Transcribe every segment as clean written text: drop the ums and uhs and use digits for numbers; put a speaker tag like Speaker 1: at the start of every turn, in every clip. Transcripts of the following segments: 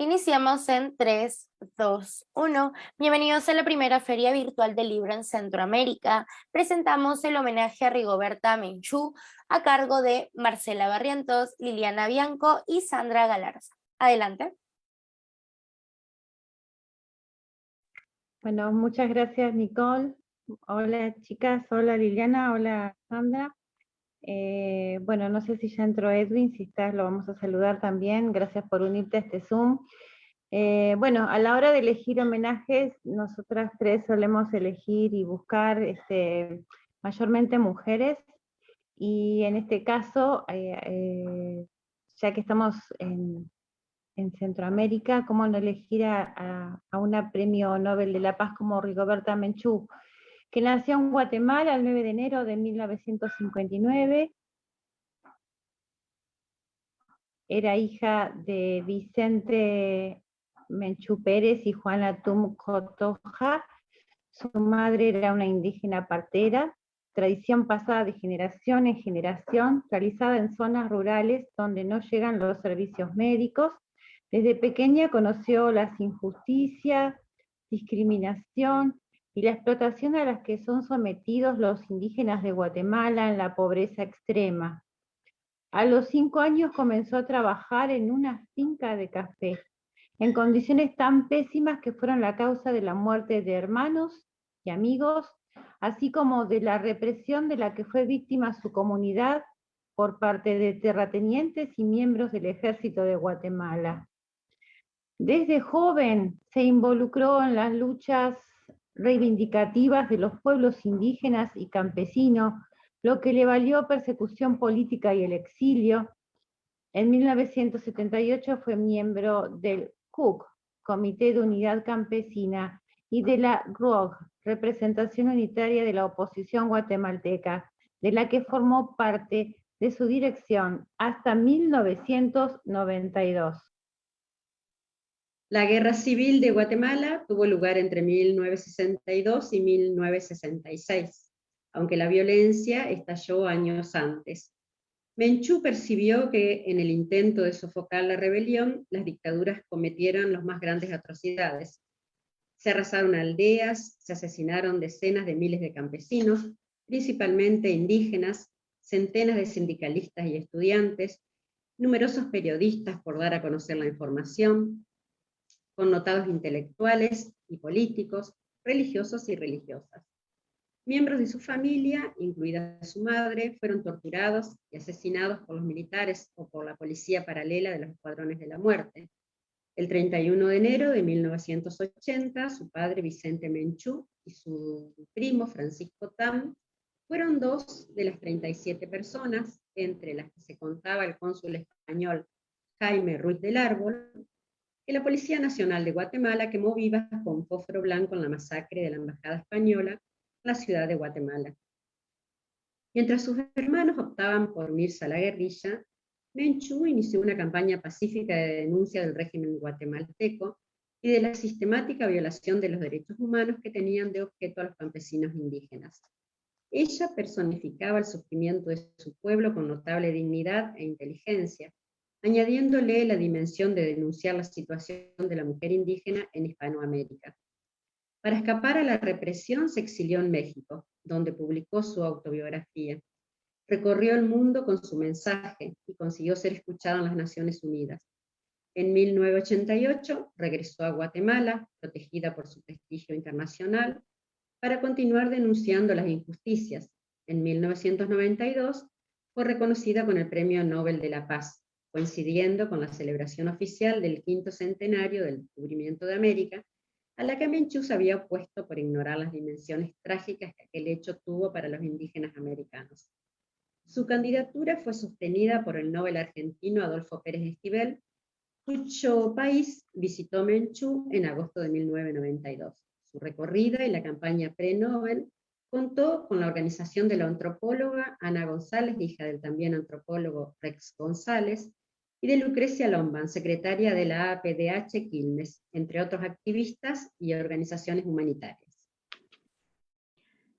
Speaker 1: Iniciamos en 3, 2, 1. Bienvenidos a la primera Feria Virtual del Libro en Centroamérica. Presentamos el homenaje a Rigoberta Menchú a cargo de Marcela Barrientos, Liliana Bianco y Sandra Galarza. Adelante.
Speaker 2: Bueno, muchas gracias, Nicole. Hola, chicas. Hola, Liliana. Hola, Sandra. Bueno, no sé si ya entró Edwin. Si estás, lo vamos a saludar también. Gracias por unirte a este Zoom. Bueno, a la hora de elegir homenajes, nosotras tres solemos elegir y buscar mayormente mujeres. Y en este caso, ya que estamos en Centroamérica, cómo no elegir a una premio Nobel de la Paz como Rigoberta Menchú, que nació en Guatemala el 9 de enero de 1959, era hija de Vicente Menchú Pérez y Juana Tum Cotoja. Su madre era una indígena partera, tradición pasada de generación en generación, realizada en zonas rurales donde no llegan los servicios médicos. Desde pequeña conoció las injusticias, discriminación y la explotación a las que son sometidos los indígenas de Guatemala en la pobreza extrema. A los 5 años comenzó a trabajar en una finca de café, en condiciones tan pésimas que fueron la causa de la muerte de hermanos y amigos, así como de la represión de la que fue víctima su comunidad por parte de terratenientes y miembros del ejército de Guatemala. Desde joven se involucró en las luchas reivindicativas de los pueblos indígenas y campesinos, lo que le valió persecución política y el exilio. En 1978 fue miembro del CUC, Comité de Unidad Campesina, y de la RUOG, Representación Unitaria de la Oposición Guatemalteca, de la que formó parte de su dirección hasta 1992.
Speaker 3: La Guerra Civil de Guatemala tuvo lugar entre 1962 y 1966, aunque la violencia estalló años antes. Menchú percibió que en el intento de sofocar la rebelión, las dictaduras cometieron las más grandes atrocidades. Se arrasaron aldeas, se asesinaron decenas de miles de campesinos, principalmente indígenas, centenas de sindicalistas y estudiantes, numerosos periodistas por dar a conocer la información, connotados intelectuales y políticos, religiosos y religiosas. Miembros de su familia, incluida su madre, fueron torturados y asesinados por los militares o por la policía paralela de los escuadrones de la muerte. El 31 de enero de 1980, su padre Vicente Menchú y su primo Francisco Tam fueron 2 de las 37 personas, entre las que se contaba el cónsul español Jaime Ruiz del Árbol, que la Policía Nacional de Guatemala quemó vivas con fósforo blanco en la masacre de la Embajada Española en la ciudad de Guatemala. Mientras sus hermanos optaban por unirse a la guerrilla, Menchú inició una campaña pacífica de denuncia del régimen guatemalteco y de la sistemática violación de los derechos humanos que tenían de objeto a los campesinos indígenas. Ella personificaba el sufrimiento de su pueblo con notable dignidad e inteligencia, añadiéndole la dimensión de denunciar la situación de la mujer indígena en Hispanoamérica. Para escapar a la represión se exilió en México, donde publicó su autobiografía. Recorrió el mundo con su mensaje y consiguió ser escuchada en las Naciones Unidas. En 1988 regresó a Guatemala, protegida por su prestigio internacional, para continuar denunciando las injusticias. En 1992 fue reconocida con el Premio Nobel de la Paz, coincidiendo con la celebración oficial del 5º centenario del descubrimiento de América, a la que Menchú se había opuesto por ignorar las dimensiones trágicas que aquel hecho tuvo para los indígenas americanos. Su candidatura fue sostenida por el Nobel argentino Adolfo Pérez Esquivel, cuyo país visitó Menchú en agosto de 1992. Su recorrida y la campaña pre-Nobel contó con la organización de la antropóloga Ana González, hija del también antropólogo Rex González, y de Lucrecia Lomban, secretaria de la APDH Quilmes, entre otros activistas y organizaciones humanitarias.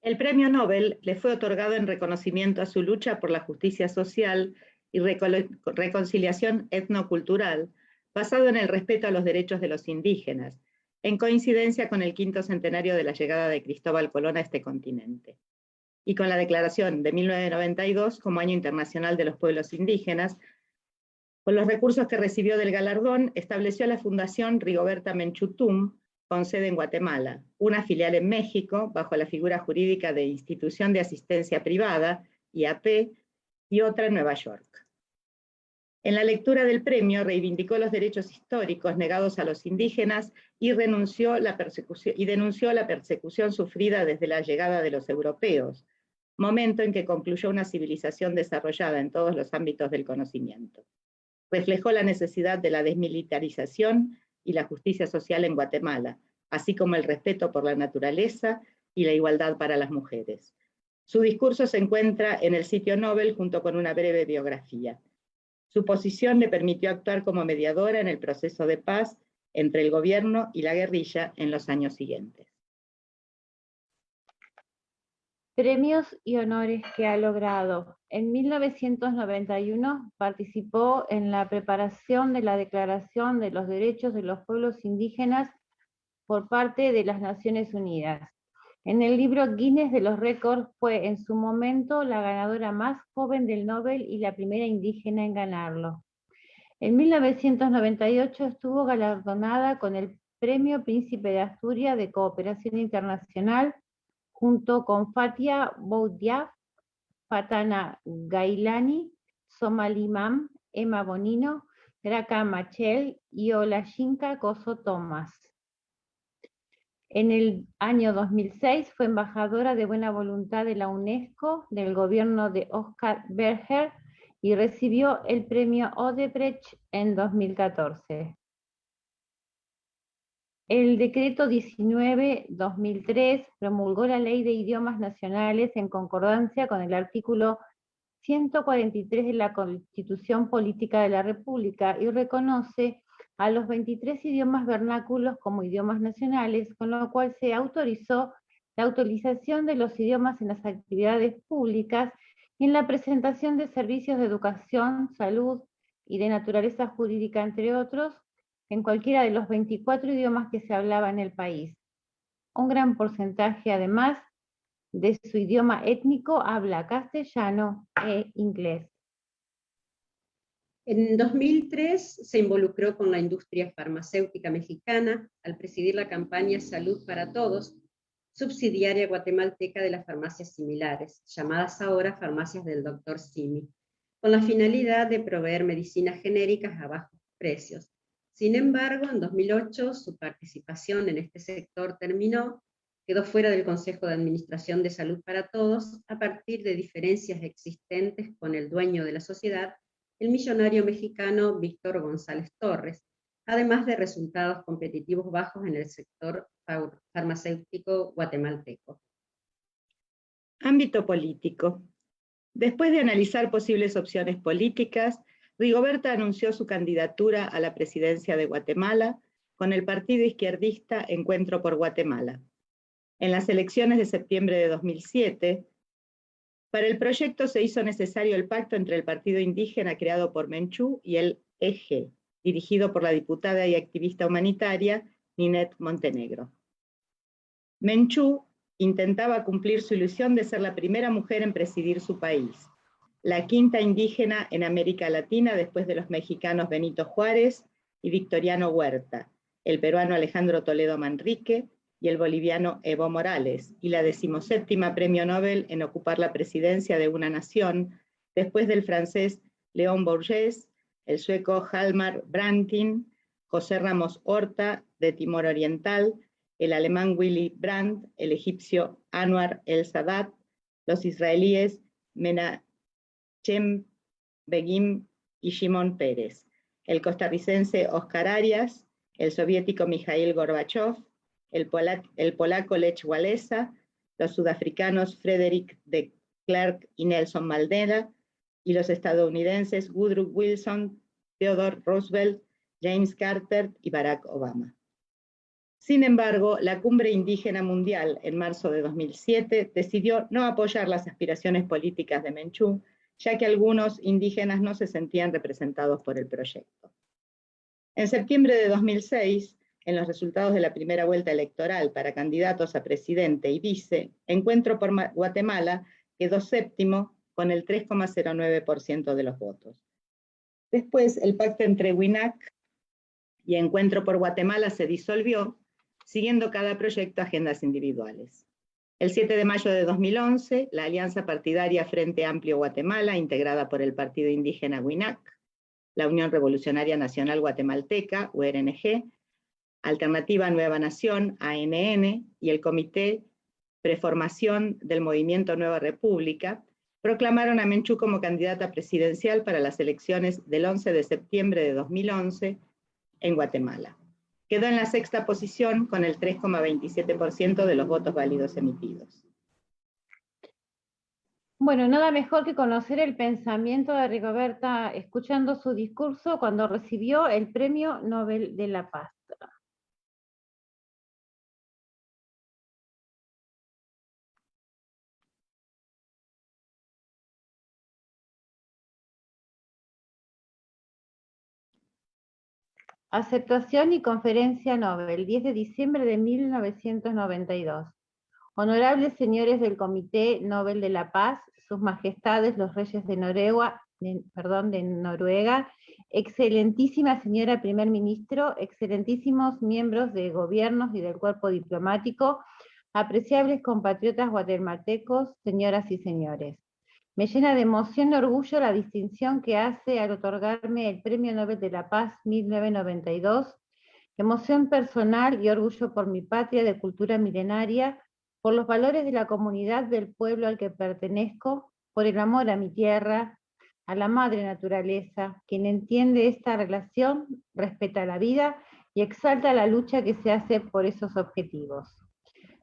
Speaker 4: El premio Nobel le fue otorgado en reconocimiento a su lucha por la justicia social y reconciliación etnocultural, basado en el respeto a los derechos de los indígenas, en coincidencia con el 5º centenario de la llegada de Cristóbal Colón a este continente, y con la declaración de 1992 como Año Internacional de los Pueblos Indígenas. Con los recursos que recibió del galardón, estableció la Fundación Rigoberta Menchú Tum, con sede en Guatemala, una filial en México, bajo la figura jurídica de Institución de Asistencia Privada, IAP, y otra en Nueva York. En la lectura del premio reivindicó los derechos históricos negados a los indígenas y denunció la persecución sufrida desde la llegada de los europeos, momento en que concluyó una civilización desarrollada en todos los ámbitos del conocimiento. Reflejó la necesidad de la desmilitarización y la justicia social en Guatemala, así como el respeto por la naturaleza y la igualdad para las mujeres. Su discurso se encuentra en el sitio Nobel junto con una breve biografía. Su posición le permitió actuar como mediadora en el proceso de paz entre el gobierno y la guerrilla en los años siguientes.
Speaker 2: Premios y honores que ha logrado. En 1991 participó en la preparación de la Declaración de los Derechos de los Pueblos Indígenas por parte de las Naciones Unidas. En el libro Guinness de los Récords fue en su momento la ganadora más joven del Nobel y la primera indígena en ganarlo. En 1998 estuvo galardonada con el Premio Príncipe de Asturias de Cooperación Internacional junto con Fatia Boudiaf, Fatana Gailani, Somali Mam, Emma Bonino, Graca Machel y Olashinka Koso Thomas. En el año 2006 fue embajadora de buena voluntad de la UNESCO, del gobierno de Oscar Berger, y recibió el premio Odebrecht en 2014. El decreto 19-2003 promulgó la Ley de Idiomas Nacionales en concordancia con el artículo 143 de la Constitución Política de la República y reconoce a los 23 idiomas vernáculos como idiomas nacionales, con lo cual se autorizó la utilización de los idiomas en las actividades públicas y en la presentación de servicios de educación, salud y de naturaleza jurídica, entre otros, en cualquiera de los 24 idiomas que se hablaba en el país. Un gran porcentaje, además, de su idioma étnico habla castellano e inglés.
Speaker 3: En 2003 se involucró con la industria farmacéutica mexicana al presidir la campaña Salud para Todos, subsidiaria guatemalteca de las farmacias similares, llamadas ahora farmacias del Dr. Simi, con la finalidad de proveer medicinas genéricas a bajos precios. Sin embargo, en 2008 su participación en este sector terminó, quedó fuera del Consejo de Administración de Salud para Todos a partir de diferencias existentes con el dueño de la sociedad, el millonario mexicano Víctor González Torres, además de resultados competitivos bajos en el sector farmacéutico guatemalteco.
Speaker 4: Ámbito político. Después de analizar posibles opciones políticas, Rigoberta anunció su candidatura a la presidencia de Guatemala con el partido izquierdista Encuentro por Guatemala. En las elecciones de septiembre de 2007, para el proyecto se hizo necesario el pacto entre el partido indígena creado por Menchú y el EG, dirigido por la diputada y activista humanitaria Ninette Montenegro. Menchú intentaba cumplir su ilusión de ser la primera mujer en presidir su país, la quinta indígena en América Latina después de los mexicanos Benito Juárez y Victoriano Huerta, el peruano Alejandro Toledo Manrique y el boliviano Evo Morales, y la 17ª Premio Nobel en ocupar la presidencia de una nación, después del francés Léon Bourges, el sueco Hjalmar Branting, José Ramos Horta, de Timor Oriental, el alemán Willy Brandt, el egipcio Anwar el-Sadat, los israelíes Menachem Begin y Shimon Peres, el costarricense Oscar Arias, el soviético Mikhail Gorbachev, el polaco Lech Walesa, los sudafricanos Frederick de Klerk y Nelson Mandela, y los estadounidenses Woodrow Wilson, Theodore Roosevelt, James Carter y Barack Obama. Sin embargo, la Cumbre Indígena Mundial en marzo de 2007 decidió no apoyar las aspiraciones políticas de Menchú, ya que algunos indígenas no se sentían representados por el proyecto. En septiembre de 2006, en los resultados de la primera vuelta electoral para candidatos a presidente y vice, Encuentro por Guatemala quedó séptimo con el 3,09% de los votos. Después, el pacto entre WINAC y Encuentro por Guatemala se disolvió, siguiendo cada proyecto agendas individuales. El 7 de mayo de 2011, la alianza partidaria Frente Amplio Guatemala, integrada por el partido indígena WINAC, la Unión Revolucionaria Nacional Guatemalteca, URNG, Alternativa Nueva Nación, ANN, y el Comité Preformación del Movimiento Nueva República, proclamaron a Menchú como candidata presidencial para las elecciones del 11 de septiembre de 2011 en Guatemala. Quedó en la sexta posición con el 3,27% de los votos válidos emitidos.
Speaker 2: Bueno, nada mejor que conocer el pensamiento de Rigoberta escuchando su discurso cuando recibió el Premio Nobel de la Paz. Aceptación y Conferencia Nobel, 10 de diciembre de 1992. Honorables señores del Comité Nobel de la Paz, sus majestades los reyes de Noruega, excelentísima señora primer ministro, excelentísimos miembros de gobiernos y del cuerpo diplomático, apreciables compatriotas guatemaltecos, señoras y señores. Me llena de emoción y orgullo la distinción que hace al otorgarme el Premio Nobel de la Paz 1992, emoción personal y orgullo por mi patria de cultura milenaria, por los valores de la comunidad del pueblo al que pertenezco, por el amor a mi tierra, a la madre naturaleza. Quien entiende esta relación respeta la vida y exalta la lucha que se hace por esos objetivos.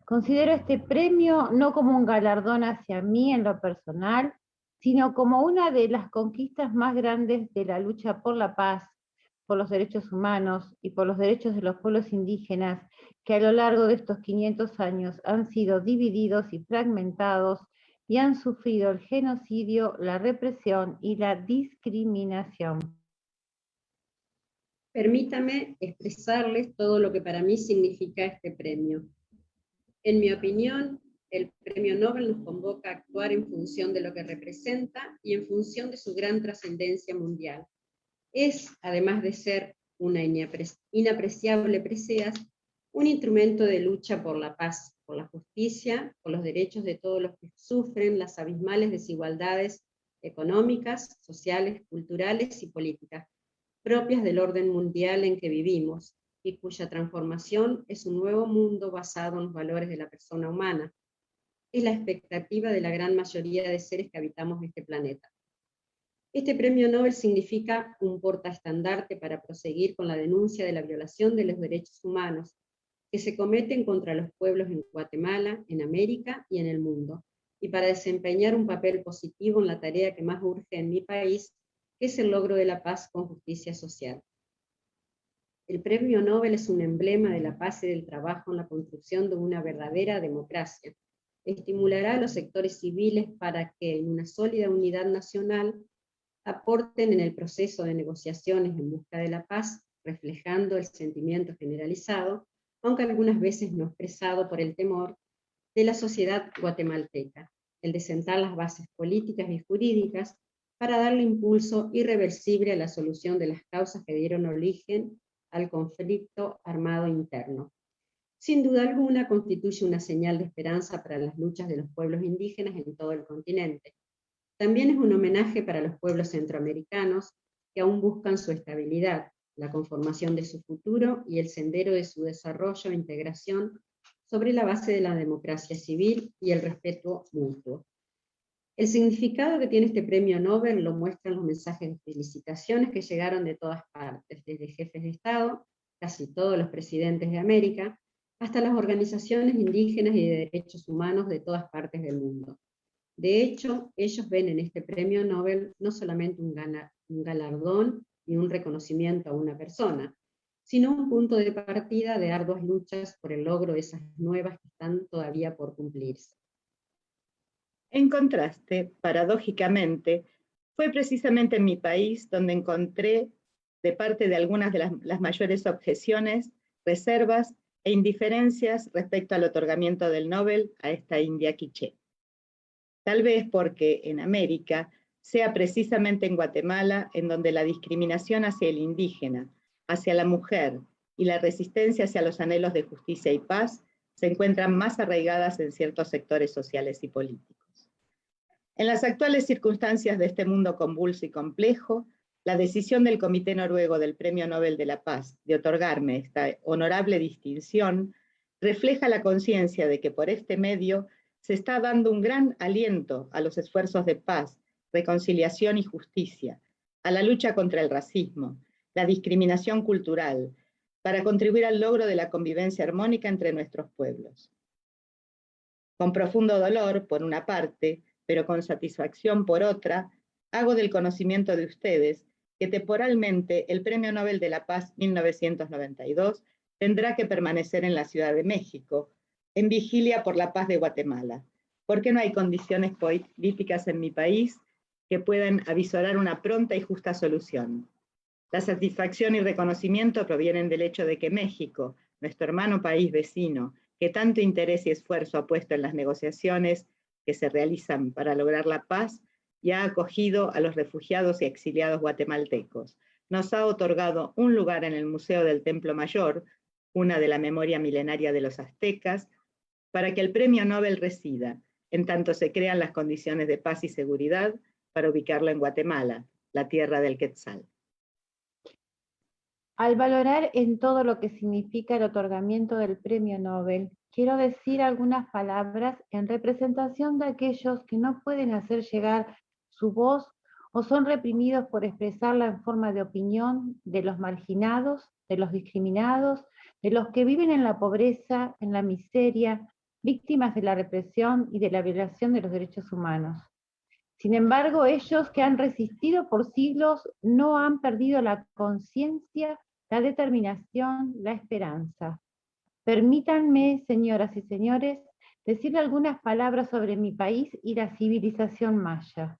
Speaker 2: Considero este premio no como un galardón hacia mí en lo personal, sino como una de las conquistas más grandes de la lucha por la paz, por los derechos humanos y por los derechos de los pueblos indígenas que a lo largo de estos 500 años han sido divididos y fragmentados y han sufrido el genocidio, la represión y la discriminación.
Speaker 3: Permítame expresarles todo lo que para mí significa este premio. En mi opinión, el Premio Nobel nos convoca a actuar en función de lo que representa y en función de su gran trascendencia mundial. Es, además de ser una inapreciable presea, un instrumento de lucha por la paz, por la justicia, por los derechos de todos los que sufren las abismales desigualdades económicas, sociales, culturales y políticas, propias del orden mundial en que vivimos, y cuya transformación es un nuevo mundo basado en los valores de la persona humana. Es la expectativa de la gran mayoría de seres que habitamos este planeta. Este premio Nobel significa un portaestandarte para proseguir con la denuncia de la violación de los derechos humanos que se cometen contra los pueblos en Guatemala, en América y en el mundo, y para desempeñar un papel positivo en la tarea que más urge en mi país, que es el logro de la paz con justicia social. El premio Nobel es un emblema de la paz y del trabajo en la construcción de una verdadera democracia. Estimulará a los sectores civiles para que, en una sólida unidad nacional, aporten en el proceso de negociaciones en busca de la paz, reflejando el sentimiento generalizado, aunque algunas veces no expresado por el temor, de la sociedad guatemalteca, el de sentar las bases políticas y jurídicas para darle impulso irreversible a la solución de las causas que dieron origen al conflicto armado interno. Sin duda alguna constituye una señal de esperanza para las luchas de los pueblos indígenas en todo el continente. También es un homenaje para los pueblos centroamericanos que aún buscan su estabilidad, la conformación de su futuro y el sendero de su desarrollo e integración sobre la base de la democracia civil y el respeto mutuo. El significado que tiene este premio Nobel lo muestran los mensajes de felicitaciones que llegaron de todas partes, desde jefes de Estado, casi todos los presidentes de América, hasta las organizaciones indígenas y de derechos humanos de todas partes del mundo. De hecho, ellos ven en este premio Nobel no solamente un galardón y un reconocimiento a una persona, sino un punto de partida de arduas luchas por el logro de esas nuevas que están todavía por cumplirse.
Speaker 4: En contraste, paradójicamente, fue precisamente en mi país donde encontré de parte de algunas de las mayores objeciones, reservas e indiferencias respecto al otorgamiento del Nobel a esta india quiché. Tal vez porque en América sea precisamente en Guatemala en donde la discriminación hacia el indígena, hacia la mujer y la resistencia hacia los anhelos de justicia y paz se encuentran más arraigadas en ciertos sectores sociales y políticos. En las actuales circunstancias de este mundo convulso y complejo, la decisión del Comité Noruego del Premio Nobel de la Paz de otorgarme esta honorable distinción refleja la conciencia de que por este medio se está dando un gran aliento a los esfuerzos de paz, reconciliación y justicia, a la lucha contra el racismo, la discriminación cultural, para contribuir al logro de la convivencia armónica entre nuestros pueblos. Con profundo dolor, por una parte, pero con satisfacción por otra, hago del conocimiento de ustedes que temporalmente el Premio Nobel de la Paz 1992 tendrá que permanecer en la Ciudad de México, en vigilia por la paz de Guatemala, porque no hay condiciones políticas en mi país que puedan avisorar una pronta y justa solución. La satisfacción y reconocimiento provienen del hecho de que México, nuestro hermano país vecino, que tanto interés y esfuerzo ha puesto en las negociaciones que se realizan para lograr la paz, y ha acogido a los refugiados y exiliados guatemaltecos. Nos ha otorgado un lugar en el Museo del Templo Mayor, una de la memoria milenaria de los aztecas, para que el Premio Nobel resida, en tanto se crean las condiciones de paz y seguridad para ubicarlo en Guatemala, la tierra del Quetzal.
Speaker 2: Al valorar en todo lo que significa el otorgamiento del Premio Nobel, quiero decir algunas palabras en representación de aquellos que no pueden hacer llegar su voz o son reprimidos por expresarla en forma de opinión, de los marginados, de los discriminados, de los que viven en la pobreza, en la miseria, víctimas de la represión y de la violación de los derechos humanos. Sin embargo, ellos que han resistido por siglos no han perdido la conciencia, la determinación, la esperanza. Permítanme, señoras y señores, decirle algunas palabras sobre mi país y la civilización maya.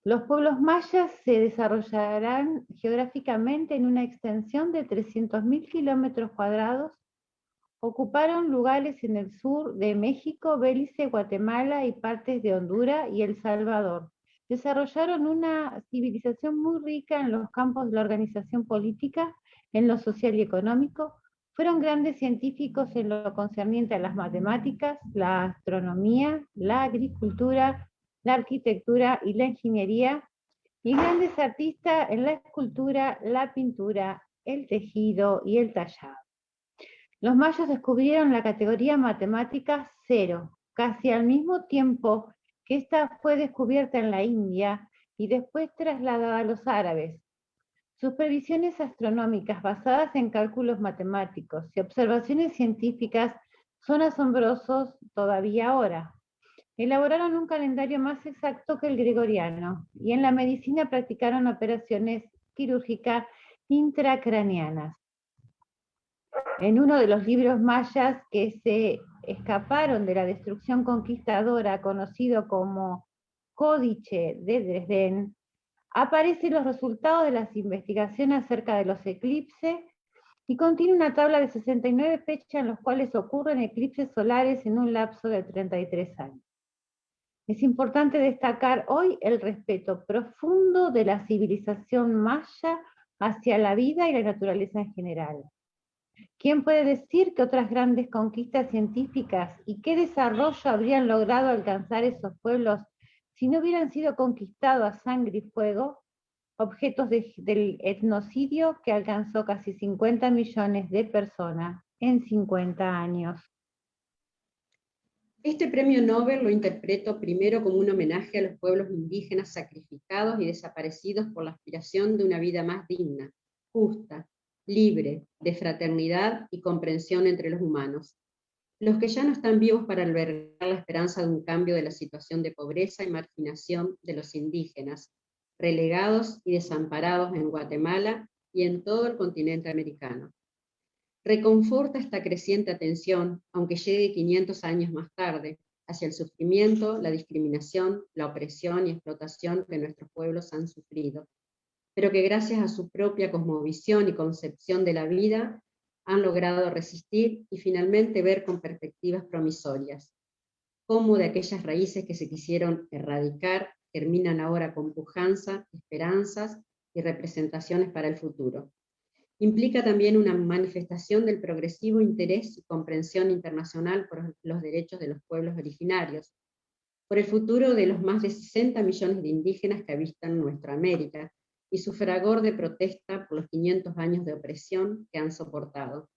Speaker 2: Los pueblos mayas se desarrollarán geográficamente en una extensión de 300.000 kilómetros cuadrados. Ocuparon lugares en el sur de México, Belice, Guatemala y partes de Honduras y El Salvador. Desarrollaron una civilización muy rica en los campos de la organización política, en lo social y económico. Fueron grandes científicos en lo concerniente a las matemáticas, la astronomía, la agricultura, la arquitectura y la ingeniería, y grandes artistas en la escultura, la pintura, el tejido y el tallado. Los mayas descubrieron la categoría matemática 0, casi al mismo tiempo que esta fue descubierta en la India y después trasladada a los árabes. Sus previsiones astronómicas basadas en cálculos matemáticos y observaciones científicas son asombrosos todavía ahora. Elaboraron un calendario más exacto que el gregoriano y en la medicina practicaron operaciones quirúrgicas intracraneanas. En uno de los libros mayas que se escaparon de la destrucción conquistadora, conocido como Códice de Dresden, aparecen los resultados de las investigaciones acerca de los eclipses y contiene una tabla de 69 fechas en las cuales ocurren eclipses solares en un lapso de 33 años. Es importante destacar hoy el respeto profundo de la civilización maya hacia la vida y la naturaleza en general. ¿Quién puede decir que otras grandes conquistas científicas y qué desarrollo habrían logrado alcanzar esos pueblos si no hubieran sido conquistados a sangre y fuego, objetos del etnocidio que alcanzó casi 50 millones de personas en 50 años?
Speaker 3: Este premio Nobel lo interpreto primero como un homenaje a los pueblos indígenas sacrificados y desaparecidos por la aspiración de una vida más digna, justa, libre, de fraternidad y comprensión entre los humanos. Los que ya no están vivos para albergar la esperanza de un cambio de la situación de pobreza y marginación de los indígenas, relegados y desamparados en Guatemala y en todo el continente americano. Reconforta esta creciente atención, aunque llegue 500 años más tarde, hacia el sufrimiento, la discriminación, la opresión y explotación que nuestros pueblos han sufrido. pero que gracias a su propia cosmovisión y concepción de la vida han logrado resistir y finalmente ver con perspectivas promisorias, cómo de aquellas raíces que se quisieron erradicar terminan ahora con pujanza, esperanzas y representaciones para el futuro. Implica también una manifestación del progresivo interés y comprensión internacional por los derechos de los pueblos originarios, por el futuro de los más de 60 millones de indígenas que habitan nuestra América, y su fragor de protesta por los 500 años de opresión que han soportado,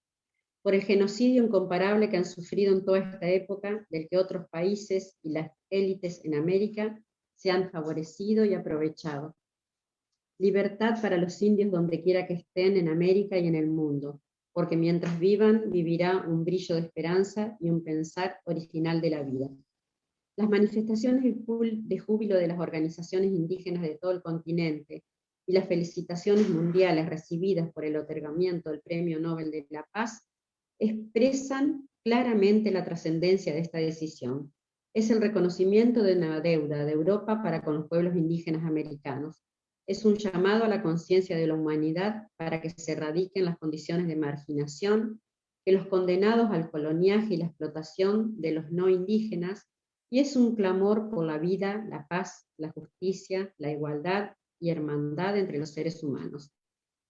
Speaker 3: por el genocidio incomparable que han sufrido en toda esta época, del que otros países y las élites en América se han favorecido y aprovechado. Libertad para los indios donde quiera que estén en América y en el mundo, porque mientras vivan, vivirá un brillo de esperanza y un pensar original de la vida. Las manifestaciones de júbilo de las organizaciones indígenas de todo el continente y las felicitaciones mundiales recibidas por el otorgamiento del Premio Nobel de la Paz expresan claramente la trascendencia de esta decisión. Es el reconocimiento de una deuda de Europa para con los pueblos indígenas americanos. Es un llamado a la conciencia de la humanidad para que se erradiquen las condiciones de marginación, que los condenados al coloniaje y la explotación de los no indígenas, y es un clamor por la vida, la paz, la justicia, la igualdad y hermandad entre los seres humanos.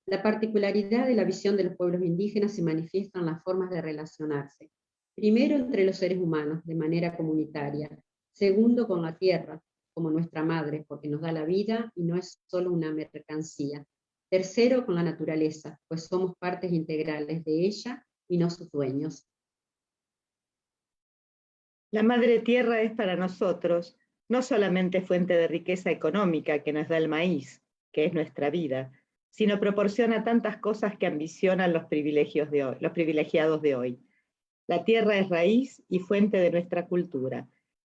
Speaker 3: La particularidad de la visión de los pueblos indígenas se manifiesta en las formas de relacionarse. Primero, entre los seres humanos, de manera comunitaria. Segundo, con la tierra, como nuestra madre, porque nos da la vida y no es solo una mercancía. Tercero, con la naturaleza, pues somos partes integrales de ella y no sus dueños.
Speaker 4: La madre tierra es para nosotros no solamente fuente de riqueza económica que nos da el maíz, que es nuestra vida, sino proporciona tantas cosas que ambicionan los privilegiados de hoy. La tierra es raíz y fuente de nuestra cultura.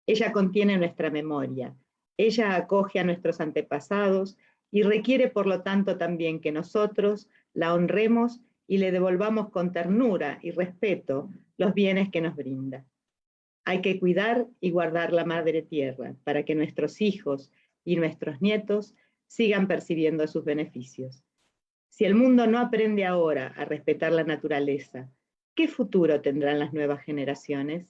Speaker 4: Ella contiene nuestra memoria. Ella acoge a nuestros antepasados y requiere por lo tanto también que nosotros la honremos y le devolvamos con ternura y respeto los bienes que nos brinda. Hay que cuidar y guardar la madre tierra para que nuestros hijos y nuestros nietos sigan percibiendo sus beneficios. Si el mundo no aprende ahora a respetar la naturaleza, ¿qué futuro tendrán las nuevas generaciones?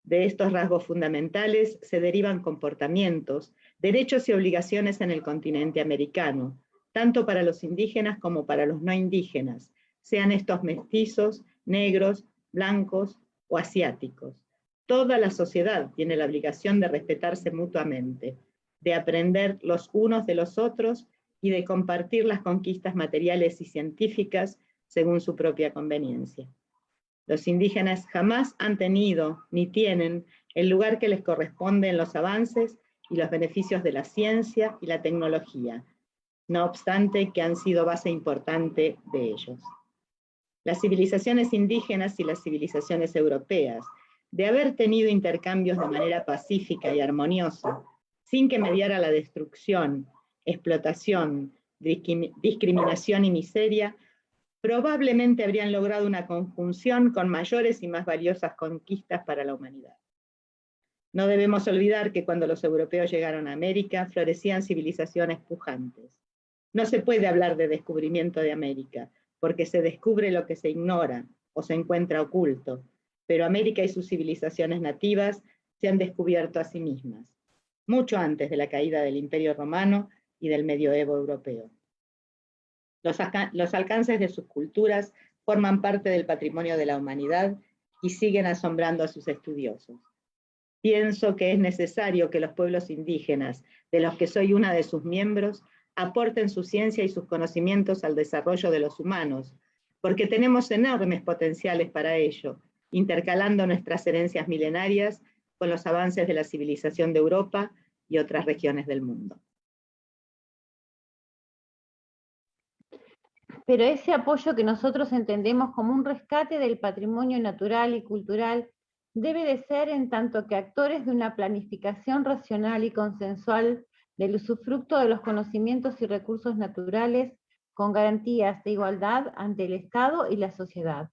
Speaker 4: De estos rasgos fundamentales se derivan comportamientos, derechos y obligaciones en el continente americano, tanto para los indígenas como para los no indígenas, sean estos mestizos, negros, blancos o asiáticos. Toda la sociedad tiene la obligación de respetarse mutuamente, de aprender los unos de los otros y de compartir las conquistas materiales y científicas según su propia conveniencia. Los indígenas jamás han tenido ni tienen el lugar que les corresponde en los avances y los beneficios de la ciencia y la tecnología, no obstante que han sido base importante de ellos. Las civilizaciones indígenas y las civilizaciones europeas, de haber tenido intercambios de manera pacífica y armoniosa, sin que mediara la destrucción, explotación, discriminación y miseria, probablemente habrían logrado una conjunción con mayores y más valiosas conquistas para la humanidad. No debemos olvidar que cuando los europeos llegaron a América, florecían civilizaciones pujantes. No se puede hablar de descubrimiento de América, porque se descubre lo que se ignora o se encuentra oculto, pero América y sus civilizaciones nativas se han descubierto a sí mismas, mucho antes de la caída del Imperio Romano y del medioevo europeo. Los alcances de sus culturas forman parte del patrimonio de la humanidad y siguen asombrando a sus estudiosos. Pienso que es necesario que los pueblos indígenas, de los que soy una de sus miembros, aporten su ciencia y sus conocimientos al desarrollo de los humanos, porque tenemos enormes potenciales para ello, intercalando nuestras herencias milenarias con los avances de la civilización de Europa y otras regiones del mundo.
Speaker 2: Pero ese apoyo que nosotros entendemos como un rescate del patrimonio natural y cultural debe de ser en tanto que actores de una planificación racional y consensual del usufructo de los conocimientos y recursos naturales con garantías de igualdad ante el Estado y la sociedad.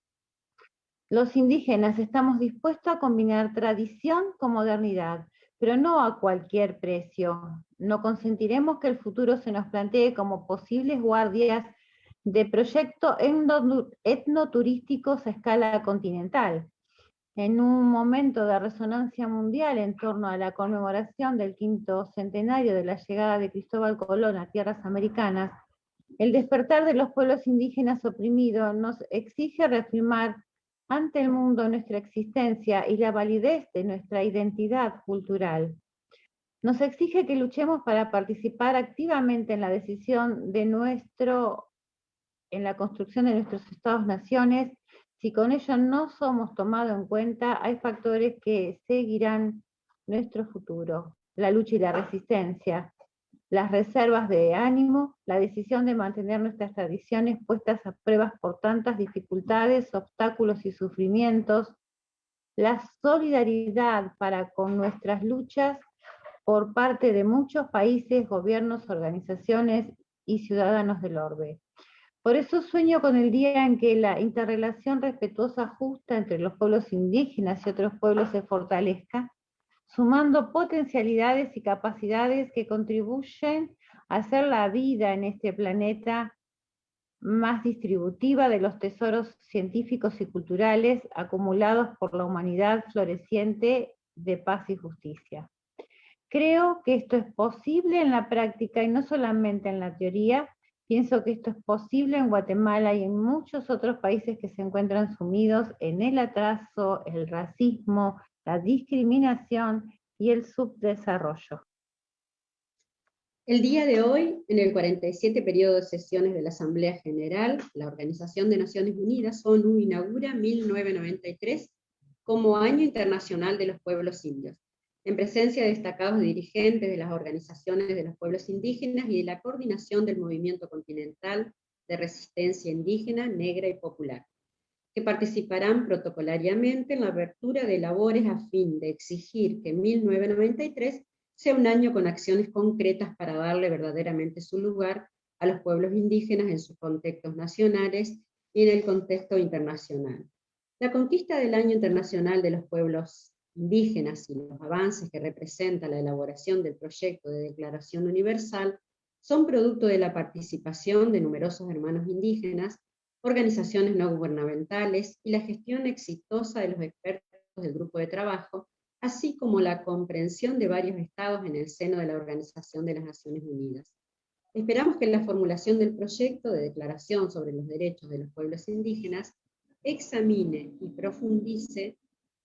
Speaker 2: Los indígenas estamos dispuestos a combinar tradición con modernidad, pero no a cualquier precio, No consentiremos que el futuro se nos plantee como posibles guardias de proyectos etnoturísticos a escala continental. En un momento de resonancia mundial en torno a la conmemoración del 5º centenario de la llegada de Cristóbal Colón a tierras americanas, el despertar de los pueblos indígenas oprimidos nos exige reafirmar ante el mundo nuestra existencia y la validez de nuestra identidad cultural. Nos exige que luchemos para participar activamente en la decisión de en la construcción de nuestros estados-naciones. Si con ello no somos tomados en cuenta, hay factores que seguirán nuestro futuro: la lucha y la resistencia, las reservas de ánimo, la decisión de mantener nuestras tradiciones puestas a pruebas por tantas dificultades, obstáculos y sufrimientos, la solidaridad para con nuestras luchas por parte de muchos países, gobiernos, organizaciones y ciudadanos del orbe. Por eso sueño con el día en que la interrelación respetuosa justa entre los pueblos indígenas y otros pueblos se fortalezca, sumando potencialidades y capacidades que contribuyen a hacer la vida en este planeta más distributiva de los tesoros científicos y culturales acumulados por la humanidad floreciente de paz y justicia. Creo que esto es posible en la práctica y no solamente en la teoría. Pienso que esto es posible en Guatemala y en muchos otros países que se encuentran sumidos en el atraso, el racismo, la discriminación y el subdesarrollo.
Speaker 3: El día de hoy, en el 47 periodo de sesiones de la Asamblea General, la Organización de Naciones Unidas, ONU, inaugura 1993 como Año Internacional de los Pueblos Indios, en presencia de destacados dirigentes de las organizaciones de los pueblos indígenas y de la coordinación del movimiento continental de resistencia indígena, negra y popular, que participarán protocolariamente en la apertura de labores a fin de exigir que 1993 sea un año con acciones concretas para darle verdaderamente su lugar a los pueblos indígenas en sus contextos nacionales y en el contexto internacional. La conquista del Año Internacional de los Pueblos Indígenas y los avances que representa la elaboración del proyecto de Declaración Universal son producto de la participación de numerosos hermanos indígenas, organizaciones no gubernamentales y la gestión exitosa de los expertos del grupo de trabajo, así como la comprensión de varios estados en el seno de la Organización de las Naciones Unidas. Esperamos que la formulación del proyecto de declaración sobre los derechos de los pueblos indígenas examine y profundice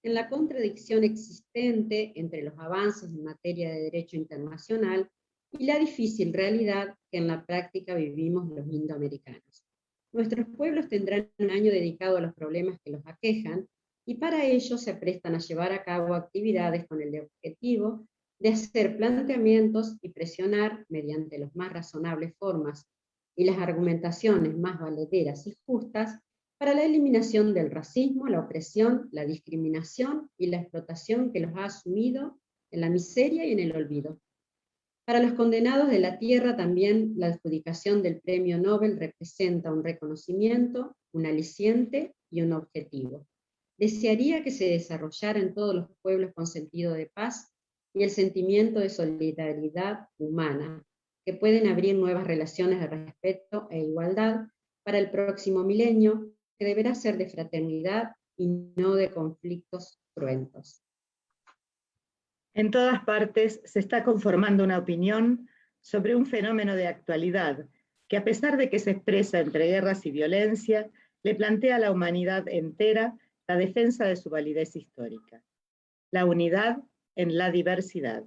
Speaker 3: en la contradicción existente entre los avances en materia de derecho internacional y la difícil realidad que en la práctica vivimos los indoamericanos. Nuestros pueblos tendrán un año dedicado a los problemas que los aquejan, y para ello se prestan a llevar a cabo actividades con el objetivo de hacer planteamientos y presionar, mediante las más razonables formas y las argumentaciones más valederas y justas, para la eliminación del racismo, la opresión, la discriminación y la explotación que los ha asumido en la miseria y en el olvido. Para los condenados de la tierra también la adjudicación del Premio Nobel representa un reconocimiento, un aliciente y un objetivo. Desearía que se desarrollara en todos los pueblos con sentido de paz y el sentimiento de solidaridad humana, que pueden abrir nuevas relaciones de respeto e igualdad para el próximo milenio, que deberá ser de fraternidad y no de conflictos cruentos.
Speaker 4: En todas partes se está conformando una opinión sobre un fenómeno de actualidad que, a pesar de que se expresa entre guerras y violencia, le plantea a la humanidad entera la defensa de su validez histórica, la unidad en la diversidad,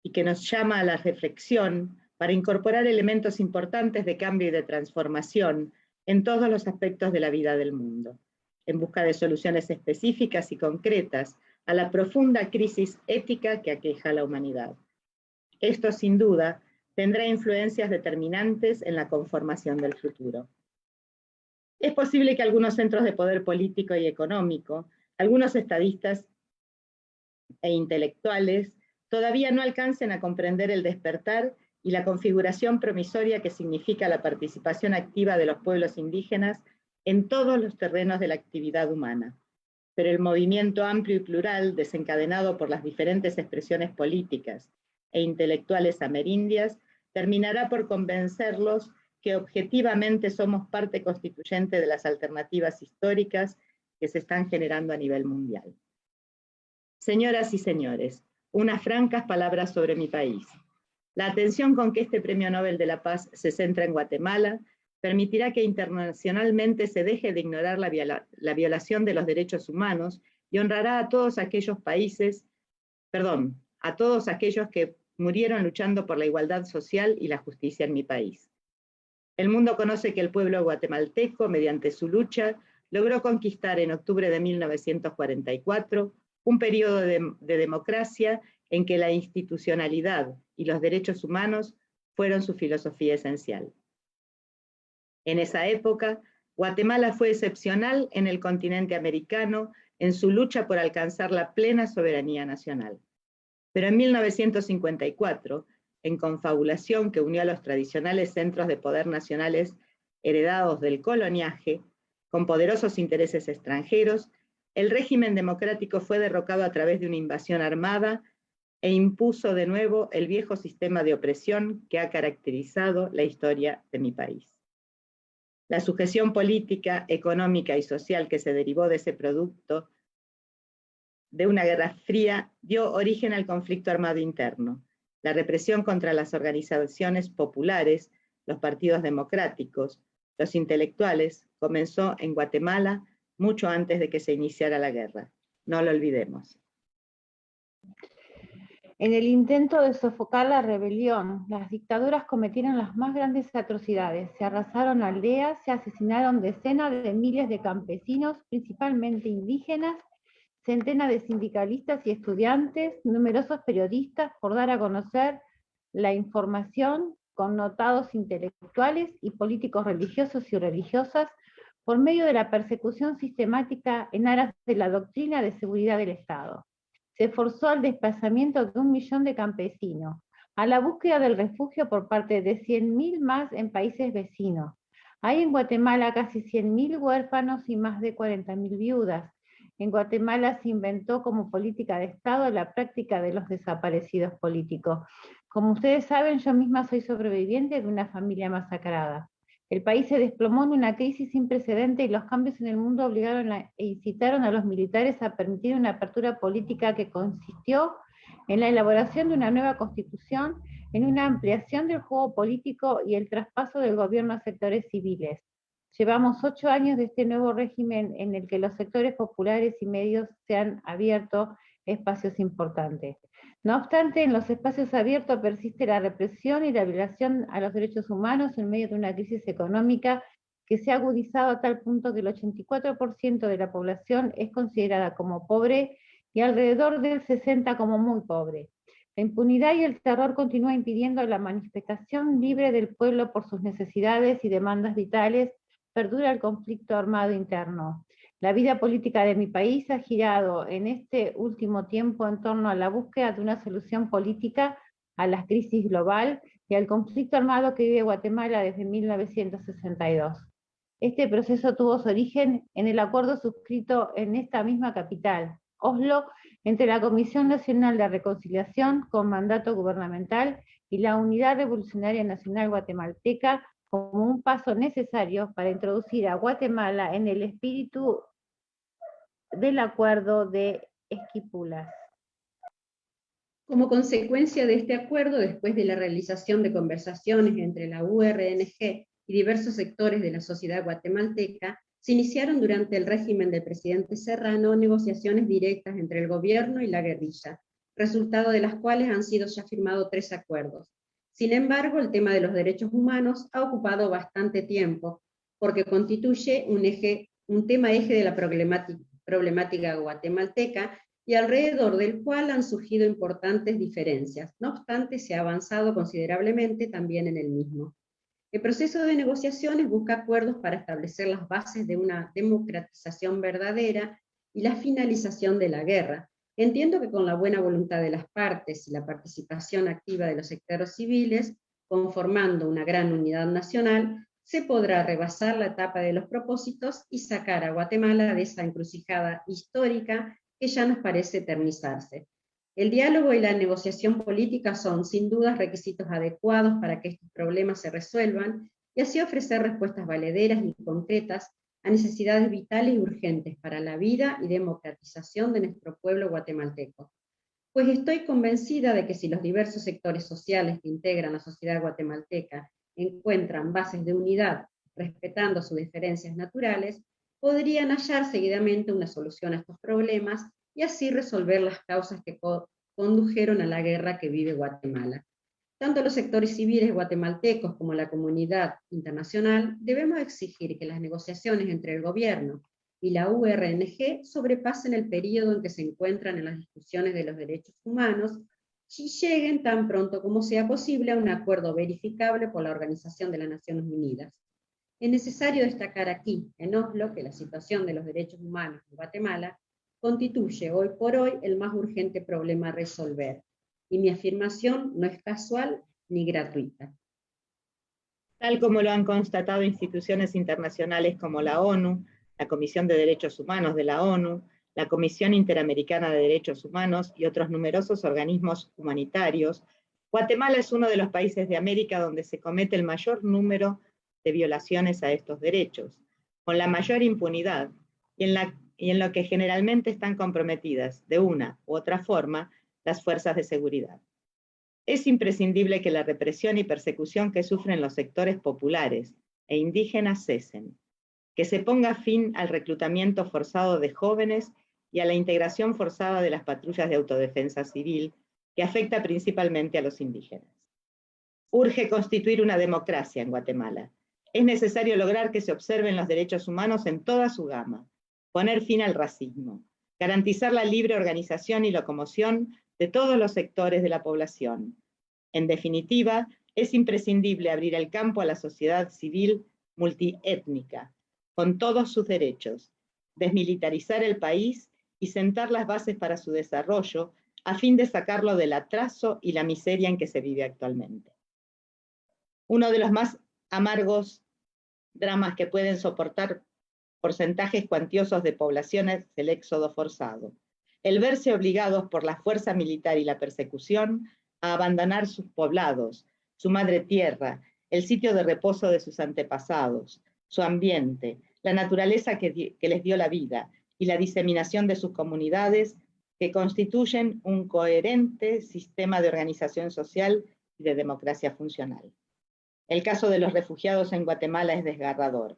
Speaker 4: y que nos llama a la reflexión para incorporar elementos importantes de cambio y de transformación en todos los aspectos de la vida del mundo, en busca de soluciones específicas y concretas a la profunda crisis ética que aqueja a la humanidad. Esto, sin duda, tendrá influencias determinantes en la conformación del futuro. Es posible que algunos centros de poder político y económico, algunos estadistas e intelectuales, todavía no alcancen a comprender el despertar y la configuración promisoria que significa la participación activa de los pueblos indígenas en todos los terrenos de la actividad humana. Pero el movimiento amplio y plural, desencadenado por las diferentes expresiones políticas e intelectuales amerindias, terminará por convencerlos que objetivamente somos parte constituyente de las alternativas históricas que se están generando a nivel mundial. Señoras y señores, unas francas palabras sobre mi país. La atención con que este Premio Nobel de la Paz se centra en Guatemala permitirá que internacionalmente se deje de ignorar la violación de los derechos humanos y honrará a todos aquellos a todos aquellos que murieron luchando por la igualdad social y la justicia en mi país. El mundo conoce que el pueblo guatemalteco, mediante su lucha, logró conquistar en octubre de 1944 un periodo de democracia en que la institucionalidad y los derechos humanos fueron su filosofía esencial. En esa época, Guatemala fue excepcional en el continente americano en su lucha por alcanzar la plena soberanía nacional. Pero en 1954, en confabulación que unió a los tradicionales centros de poder nacionales heredados del coloniaje, con poderosos intereses extranjeros, el régimen democrático fue derrocado a través de una invasión armada e impuso de nuevo el viejo sistema de opresión que ha caracterizado la historia de mi país. La sujeción política, económica y social que se derivó de ese producto de una guerra fría dio origen al conflicto armado interno. La represión contra las organizaciones populares, los partidos democráticos, los intelectuales, comenzó en Guatemala mucho antes de que se iniciara la guerra. No lo olvidemos.
Speaker 2: En el intento de sofocar la rebelión, las dictaduras cometieron las más grandes atrocidades. Se arrasaron aldeas, se asesinaron decenas de miles de campesinos, principalmente indígenas, centenas de sindicalistas y estudiantes, numerosos periodistas por dar a conocer la información, connotados intelectuales y políticos religiosos y religiosas, por medio de la persecución sistemática en aras de la doctrina de seguridad del Estado. Se forzó al desplazamiento de 1 millón de campesinos, a la búsqueda del refugio por parte de 100.000 más en países vecinos. Hay en Guatemala casi 100.000 huérfanos y más de 40.000 viudas. En Guatemala se inventó como política de Estado la práctica de los desaparecidos políticos. Como ustedes saben, yo misma soy sobreviviente de una familia masacrada. El país se desplomó en una crisis sin precedentes y los cambios en el mundo obligaron e incitaron a los militares a permitir una apertura política que consistió en la elaboración de una nueva constitución, en una ampliación del juego político y el traspaso del gobierno a sectores civiles. Llevamos 8 años de este nuevo régimen en el que los sectores populares y medios se han abierto espacios importantes. No obstante, en los espacios abiertos persiste la represión y la violación a los derechos humanos en medio de una crisis económica que se ha agudizado a tal punto que el 84% de la población es considerada como pobre y alrededor del 60% como muy pobre. La impunidad y el terror continúan impidiendo la manifestación libre del pueblo por sus necesidades y demandas vitales. Perdura el conflicto armado interno. La vida política de mi país ha girado en este último tiempo en torno a la búsqueda de una solución política a la crisis global y al conflicto armado que vive Guatemala desde 1962. Este proceso tuvo su origen en el acuerdo suscrito en esta misma capital, Oslo, entre la Comisión Nacional de Reconciliación con mandato gubernamental y la Unidad Revolucionaria Nacional Guatemalteca, como un paso necesario para introducir a Guatemala en el espíritu del acuerdo de Esquipulas.
Speaker 3: Como consecuencia de este acuerdo, después de la realización de conversaciones entre la URNG y diversos sectores de la sociedad guatemalteca, se iniciaron durante el régimen del presidente Serrano negociaciones directas entre el gobierno y la guerrilla, resultado de las cuales han sido ya firmados 3 acuerdos. Sin embargo, el tema de los derechos humanos ha ocupado bastante tiempo, porque constituye un tema eje de la problemática guatemalteca y alrededor del cual han surgido importantes diferencias. No obstante, se ha avanzado considerablemente también en el mismo. El proceso de negociaciones busca acuerdos para establecer las bases de una democratización verdadera y la finalización de la guerra. Entiendo que con la buena voluntad de las partes y la participación activa de los sectores civiles, conformando una gran unidad nacional, se podrá rebasar la etapa de los propósitos y sacar a Guatemala de esa encrucijada histórica que ya nos parece eternizarse. El diálogo y la negociación política son, sin duda, requisitos adecuados para que estos problemas se resuelvan y así ofrecer respuestas valederas y concretas a necesidades vitales y urgentes para la vida y democratización de nuestro pueblo guatemalteco. Pues estoy convencida de que si los diversos sectores sociales que integran la sociedad guatemalteca encuentran bases de unidad, respetando sus diferencias naturales, podrían hallar seguidamente una solución a estos problemas y así resolver las causas que condujeron a la guerra que vive Guatemala. Tanto los sectores civiles guatemaltecos como la comunidad internacional debemos exigir que las negociaciones entre el gobierno y la URNG sobrepasen el periodo en que se encuentran en las discusiones de los derechos humanos y lleguen tan pronto como sea posible a un acuerdo verificable por la Organización de las Naciones Unidas. Es necesario destacar aquí, en Oslo, que la situación de los derechos humanos en Guatemala constituye hoy por hoy el más urgente problema a resolver, y mi afirmación no es casual ni gratuita.
Speaker 4: Tal como lo han constatado instituciones internacionales como la ONU, la Comisión de Derechos Humanos de la ONU, la Comisión Interamericana de Derechos Humanos y otros numerosos organismos humanitarios, Guatemala es uno de los países de América donde se comete el mayor número de violaciones a estos derechos, con la mayor impunidad, y en lo que generalmente están comprometidas, de una u otra forma, las fuerzas de seguridad. Es imprescindible que la represión y persecución que sufren los sectores populares e indígenas cesen, que se ponga fin al reclutamiento forzado de jóvenes y a la integración forzada de las patrullas de autodefensa civil, que afecta principalmente a los indígenas. Urge constituir una democracia en Guatemala. Es necesario lograr que se observen los derechos humanos en toda su gama, poner fin al racismo, garantizar la libre organización y locomoción de todos los sectores de la población. En definitiva, es imprescindible abrir el campo a la sociedad civil multiétnica, con todos sus derechos, desmilitarizar el país y sentar las bases para su desarrollo a fin de sacarlo del atraso y la miseria en que se vive actualmente. Uno de los más amargos dramas que pueden soportar porcentajes cuantiosos de poblaciones es el éxodo forzado. El verse obligados por la fuerza militar y la persecución a abandonar sus poblados, su madre tierra, el sitio de reposo de sus antepasados, su ambiente, la naturaleza que les dio la vida y la diseminación de sus comunidades que constituyen un coherente sistema de organización social y de democracia funcional. El caso de los refugiados en Guatemala es desgarrador.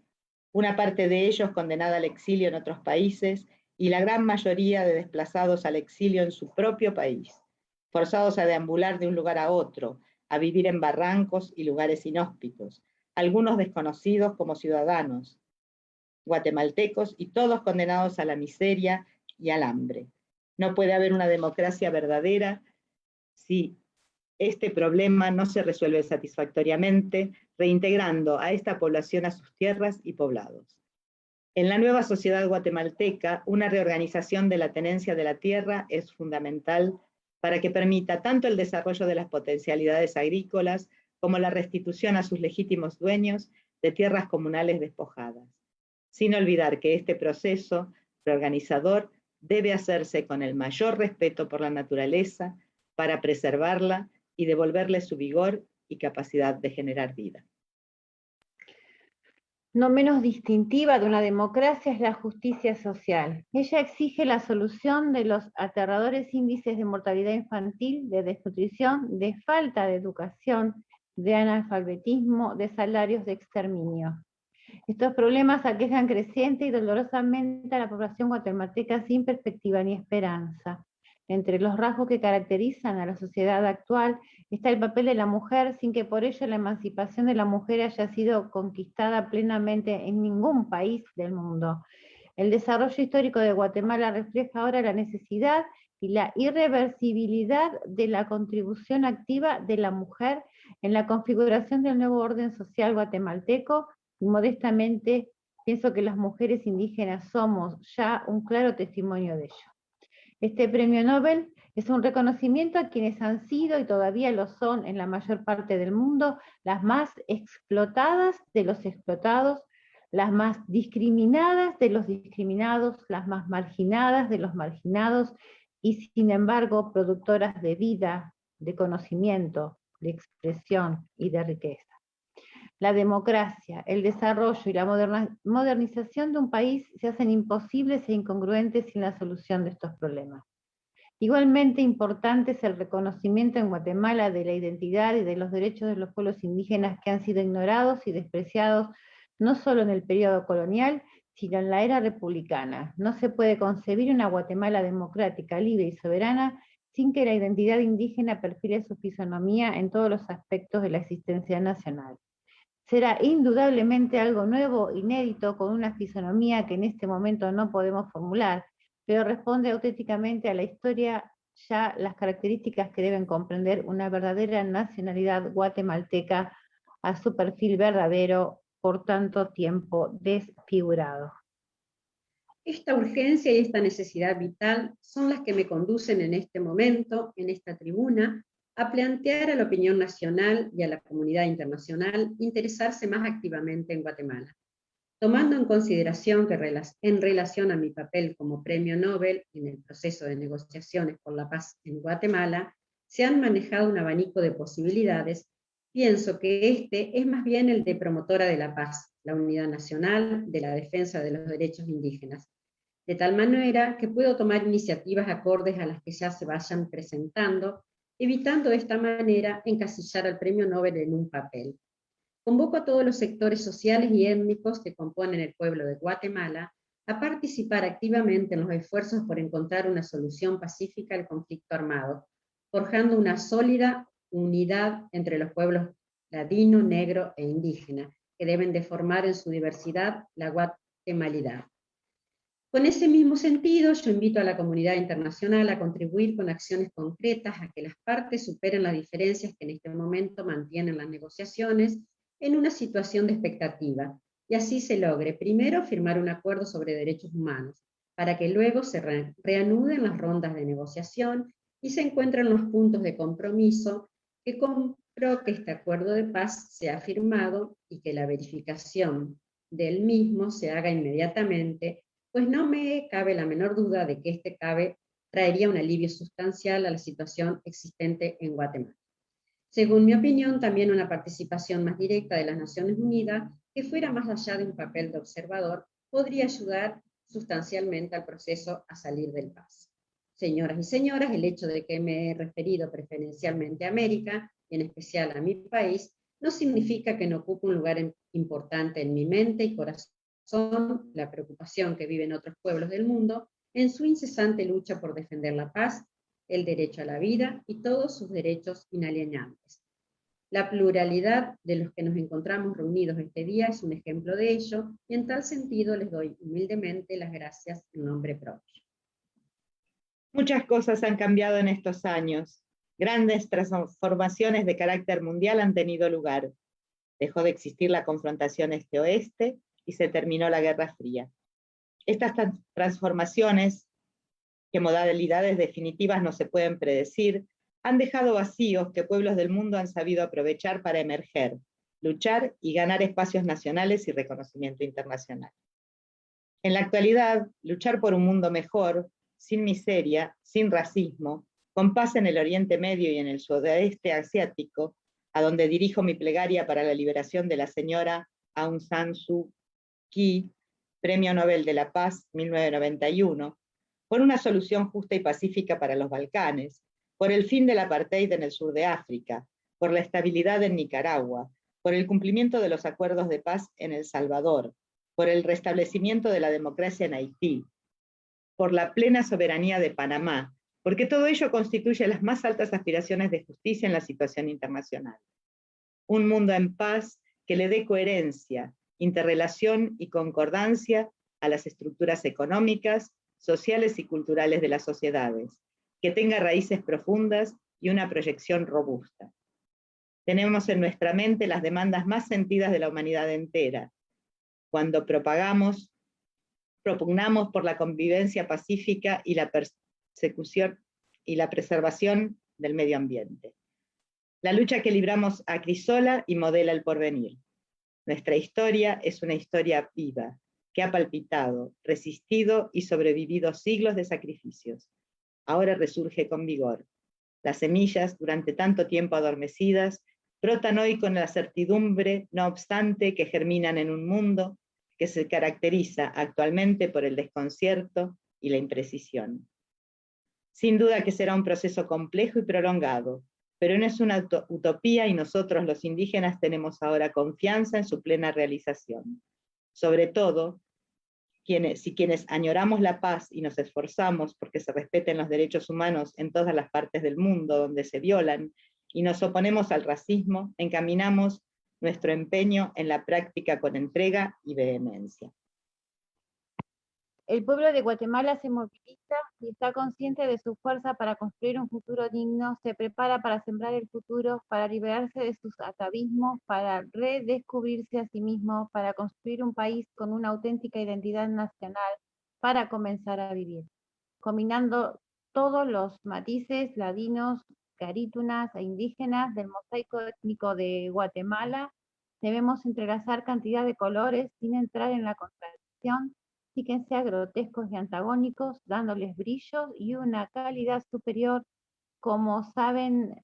Speaker 4: Una parte de ellos condenada al exilio en otros países y la gran mayoría de desplazados al exilio en su propio país, forzados a deambular de un lugar a otro, a vivir en barrancos y lugares inhóspitos, algunos desconocidos como ciudadanos guatemaltecos y todos condenados a la miseria y al hambre. No puede haber una democracia verdadera si este problema no se resuelve satisfactoriamente, reintegrando a esta población a sus tierras y poblados. En la nueva sociedad guatemalteca, una reorganización de la tenencia de la tierra es fundamental para que permita tanto el desarrollo de las potencialidades agrícolas como la restitución a sus legítimos dueños de tierras comunales despojadas. Sin olvidar que este proceso reorganizador debe hacerse con el mayor respeto por la naturaleza para preservarla y devolverle su vigor y capacidad de generar vida.
Speaker 2: No menos distintiva de una democracia es la justicia social. Ella exige la solución de los aterradores índices de mortalidad infantil, de desnutrición, de falta de educación, de analfabetismo, de salarios de exterminio. Estos problemas aquejan creciente y dolorosamente a la población guatemalteca sin perspectiva ni esperanza. Entre los rasgos que caracterizan a la sociedad actual está el papel de la mujer, sin que por ello la emancipación de la mujer haya sido conquistada plenamente en ningún país del mundo. El desarrollo histórico de Guatemala refleja ahora la necesidad y la irreversibilidad de la contribución activa de la mujer en la configuración del nuevo orden social guatemalteco, y modestamente pienso que las mujeres indígenas somos ya un claro testimonio de ello. Este premio Nobel es un reconocimiento a quienes han sido y todavía lo son en la mayor parte del mundo las más explotadas de los explotados, las más discriminadas de los discriminados, las más marginadas de los marginados, y sin embargo productoras de vida, de conocimiento, de expresión y de riqueza. La democracia, el desarrollo y la modernización de un país se hacen imposibles e incongruentes sin la solución de estos problemas. Igualmente importante es el reconocimiento en Guatemala de la identidad y de los derechos de los pueblos indígenas que han sido ignorados y despreciados no solo en el periodo colonial, sino en la era republicana. No se puede concebir una Guatemala democrática, libre y soberana sin que la identidad indígena perfile su fisonomía en todos los aspectos de la existencia nacional. Será indudablemente algo nuevo, inédito, con una fisonomía que en este momento no podemos formular, pero responde auténticamente a la historia, ya las características que deben comprender una verdadera nacionalidad guatemalteca a su perfil verdadero por tanto tiempo desfigurado.
Speaker 3: Esta urgencia y esta necesidad vital son las que me conducen en este momento, en esta tribuna, a plantear a la opinión nacional y a la comunidad internacional interesarse más activamente en Guatemala. Tomando en consideración que en relación a mi papel como premio Nobel en el proceso de negociaciones por la paz en Guatemala, se han manejado un abanico de posibilidades, pienso que este es más bien el de promotora de la paz, la unidad nacional, de la defensa de los derechos indígenas, de tal manera que puedo tomar iniciativas acordes a las que ya se vayan presentando, evitando de esta manera encasillar al premio Nobel en un papel. Convoco a todos los sectores sociales y étnicos que componen el pueblo de Guatemala a participar activamente en los esfuerzos por encontrar una solución pacífica al conflicto armado, forjando una sólida unidad entre los pueblos ladino, negro e indígena, que deben de formar en su diversidad la guatemalidad. Con ese mismo sentido, yo invito a la comunidad internacional a contribuir con acciones concretas a que las partes superen las diferencias que en este momento mantienen las negociaciones en una situación de expectativa, y así se logre, primero, firmar un acuerdo sobre derechos humanos, para que luego se reanuden las rondas de negociación y se encuentren los puntos de compromiso que compro que este acuerdo de paz sea firmado y que la verificación del mismo se haga inmediatamente, pues no me cabe la menor duda de que este traería un alivio sustancial a la situación existente en Guatemala. Según mi opinión, también una participación más directa de las Naciones Unidas, que fuera más allá de un papel de observador, podría ayudar sustancialmente al proceso a salir del paso. Señoras y señores, el hecho de que me he referido preferencialmente a América, y en especial a mi país, no significa que no ocupe un lugar importante en mi mente y corazón la preocupación que viven otros pueblos del mundo en su incesante lucha por defender la paz, el derecho a la vida y todos sus derechos inalienables. La pluralidad de los que nos encontramos reunidos este día es un ejemplo de ello, y en tal sentido les doy humildemente las gracias en nombre propio.
Speaker 4: Muchas cosas han cambiado en estos años. Grandes transformaciones de carácter mundial han tenido lugar. Dejó de existir la confrontación este-oeste y se terminó la Guerra Fría. Estas transformaciones, que modalidades definitivas no se pueden predecir, han dejado vacíos que pueblos del mundo han sabido aprovechar para emerger, luchar y ganar espacios nacionales y reconocimiento internacional. En la actualidad, luchar por un mundo mejor, sin miseria, sin racismo, con paz en el Oriente Medio y en el sudeste asiático, a donde dirijo mi plegaria para la liberación de la señora Aung San Suu Kyi, Premio Nobel de la Paz 1991, por una solución justa y pacífica para los Balcanes, por el fin del apartheid en el sur de África, por la estabilidad en Nicaragua, por el cumplimiento de los acuerdos de paz en El Salvador, por el restablecimiento de la democracia en Haití, por la plena soberanía de Panamá, porque todo ello constituye las más altas aspiraciones de justicia en la situación internacional. Un mundo en paz que le dé coherencia, interrelación y concordancia a las estructuras económicas, sociales y culturales de las sociedades, que tenga raíces profundas y una proyección robusta. Tenemos en nuestra mente las demandas más sentidas de la humanidad entera, cuando propugnamos por la convivencia pacífica y la persecución y la preservación del medio ambiente. La lucha que libramos acrisola y modela el porvenir. Nuestra historia es una historia viva, que ha palpitado, resistido y sobrevivido siglos de sacrificios. ahora resurge con vigor. Las semillas, durante tanto tiempo adormecidas, brotan hoy con la certidumbre, no obstante, que germinan en un mundo que se caracteriza actualmente por el desconcierto y la imprecisión. Sin duda que será un proceso complejo y prolongado, pero no es una utopía y nosotros los indígenas tenemos ahora confianza en su plena realización. Sobre todo, si quienes añoramos la paz y nos esforzamos porque se respeten los derechos humanos en todas las partes del mundo donde se violan y nos oponemos al racismo, encaminamos nuestro empeño en la práctica con entrega y vehemencia.
Speaker 2: El pueblo de Guatemala se moviliza y está consciente de su fuerza para construir un futuro digno, se prepara para sembrar el futuro, para liberarse de sus atavismos, para redescubrirse a sí mismo, para construir un país con una auténtica identidad nacional, para comenzar a vivir, combinando todos los matices ladinos, carítunas e indígenas del mosaico étnico de Guatemala. Debemos entrelazar cantidad de colores sin entrar en la contradicción, sí que sean grotescos y antagónicos, dándoles brillos y una calidad superior, como saben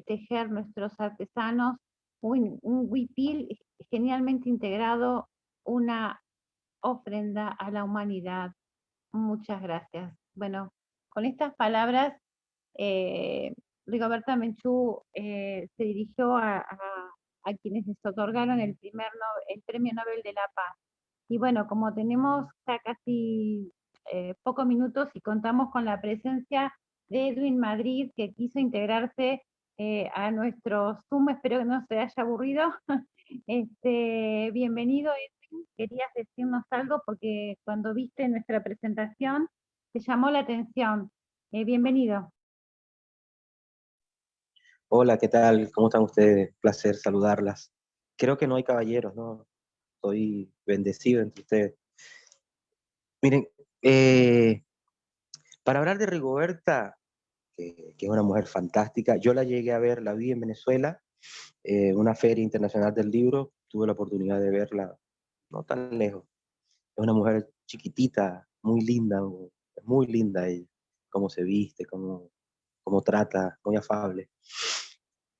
Speaker 2: tejer nuestros artesanos, un huipil genialmente integrado, una ofrenda a la humanidad. Muchas gracias. Bueno, con estas palabras, Rigoberta Menchú se dirigió a quienes les otorgaron el Premio Nobel de la Paz. Y bueno, como tenemos ya casi pocos minutos y contamos con la presencia de Edwin Madrid, que quiso integrarse a nuestro Zoom, espero que no se haya aburrido. Bienvenido, Edwin. Querías decirnos algo porque cuando viste nuestra presentación te llamó la atención. Bienvenido.
Speaker 5: Hola, ¿qué tal? ¿Cómo están ustedes? Placer saludarlas. Creo que no hay caballeros, ¿no? Estoy bendecido entre ustedes. Miren, para hablar de Rigoberta, que es una mujer fantástica, yo la llegué a ver, la vi en Venezuela, una feria internacional del libro, tuve la oportunidad de verla no tan lejos. Es una mujer chiquitita, muy linda ella, cómo se viste, cómo trata, muy afable.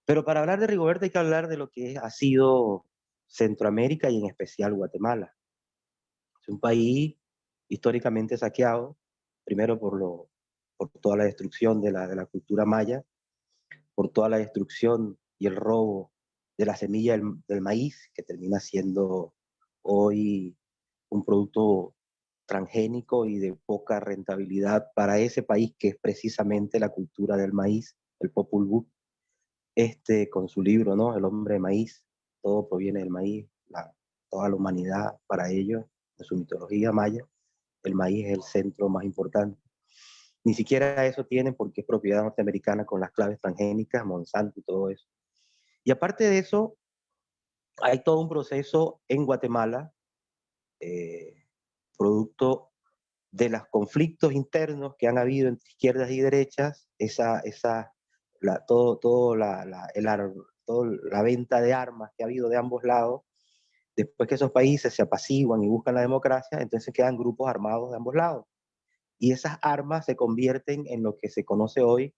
Speaker 5: Pero para hablar de Rigoberta hay que hablar de lo que ha sido Centroamérica y en especial Guatemala. Es un país históricamente saqueado, primero por toda la destrucción de la cultura maya, por toda la destrucción y el robo de la semilla del maíz, que termina siendo hoy un producto transgénico y de poca rentabilidad para ese país que es precisamente la cultura del maíz, el Popol Vuh. Con su libro, ¿no? El hombre de maíz, todo proviene del maíz, toda la humanidad para ellos, de su mitología maya, el maíz es el centro más importante. Ni siquiera eso tienen porque es propiedad norteamericana con las claves transgénicas, Monsanto y todo eso. Y aparte de eso, hay todo un proceso en Guatemala, producto de los conflictos internos que han habido entre izquierdas y derechas, la venta de armas que ha habido de ambos lados, después que esos países se apaciguan y buscan la democracia, entonces quedan grupos armados de ambos lados. Y esas armas se convierten en lo que se conoce hoy